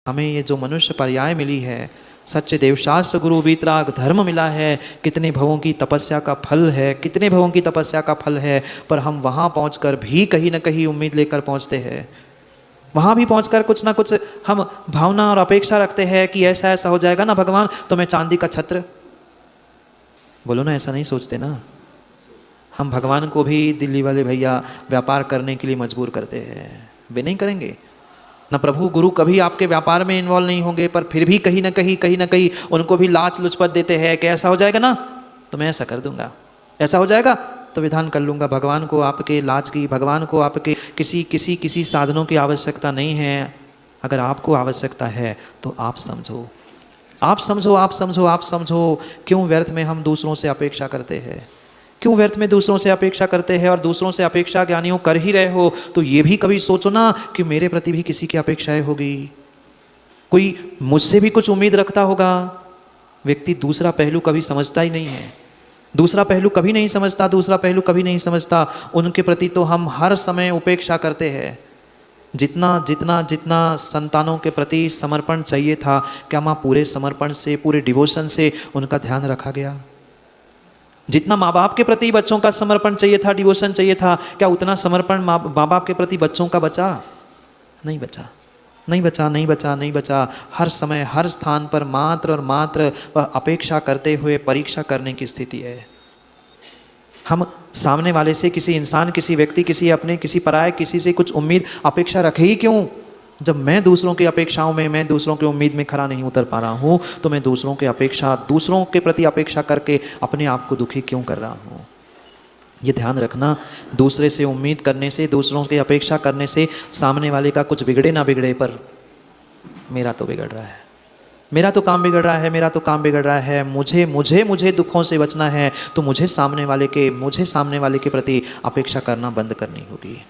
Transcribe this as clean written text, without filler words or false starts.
हमें ये जो मनुष्य पर्याय मिली है, सच्चे देवशास्त्र गुरु वीतराग धर्म मिला है, कितने भवों की तपस्या का फल है, कितने भवों की तपस्या का फल है, पर हम वहाँ पहुँचकर भी कहीं ना कहीं उम्मीद लेकर पहुँचते हैं। वहाँ भी पहुँचकर कुछ ना कुछ हम भावना और अपेक्षा रखते हैं कि ऐसा ऐसा हो जाएगा ना भगवान तो मैं चांदी का छत्र, बोलो ना, ऐसा नहीं सोचते ना। हम भगवान को भी दिल्ली वाले भैया व्यापार करने के लिए मजबूर करते हैं, वे नहीं करेंगे ना। प्रभु गुरु कभी आपके व्यापार में इन्वॉल्व नहीं होंगे, पर फिर भी कहीं ना कहीं उनको भी लाच लुचपत देते हैं कि ऐसा हो जाएगा ना तो मैं ऐसा कर दूंगा, ऐसा हो जाएगा तो विधान कर लूँगा। भगवान को आपके लाच की, भगवान को आपके किसी साधनों की आवश्यकता नहीं है। अगर आपको आवश्यकता है तो आप समझो, आप समझो, आप समझो, आप समझो। क्यों व्यर्थ में हम दूसरों से अपेक्षा करते हैं, क्यों व्यर्थ में दूसरों से अपेक्षा करते हैं। और दूसरों से अपेक्षा ज्ञानियों कर ही रहे हो तो ये भी कभी सोचो ना कि मेरे प्रति भी किसी की अपेक्षाएं होगी, कोई मुझसे भी कुछ उम्मीद रखता होगा। व्यक्ति दूसरा पहलू कभी समझता ही नहीं है, दूसरा पहलू कभी नहीं समझता, दूसरा पहलू कभी नहीं समझता। उनके प्रति तो हम हर समय उपेक्षा करते हैं। जितना जितना जितना संतानों के प्रति समर्पण चाहिए था, क्या माँ पूरे समर्पण से, पूरे डिवोशन से उनका ध्यान रखा गया? जितना माँ बाप के प्रति बच्चों का समर्पण चाहिए था, डिवोशन चाहिए था, क्या उतना समर्पण माँ बाप के प्रति बच्चों का बचा? नहीं बचा, नहीं बचा, नहीं बचा, नहीं बचा। हर समय हर स्थान पर मात्र और मात्र वह अपेक्षा करते हुए परीक्षा करने की स्थिति है। हम सामने वाले से, किसी इंसान, किसी व्यक्ति, किसी अपने, किसी पराये, किसी से कुछ उम्मीद अपेक्षा रखे ही क्यों? जब मैं दूसरों की अपेक्षाओं में, मैं दूसरों की उम्मीद में खरा नहीं उतर पा रहा हूँ तो मैं दूसरों के प्रति अपेक्षा करके अपने आप को दुखी क्यों कर रहा हूँ? ये ध्यान रखना। दूसरे से उम्मीद करने से, दूसरों की अपेक्षा करने से सामने वाले का कुछ बिगड़े ना बिगड़े, पर मेरा तो बिगड़ रहा है, मेरा तो काम बिगड़ रहा है, मेरा तो काम बिगड़ रहा है। मुझे दुखों से बचना है तो मुझे सामने वाले के प्रति अपेक्षा करना बंद करनी होगी।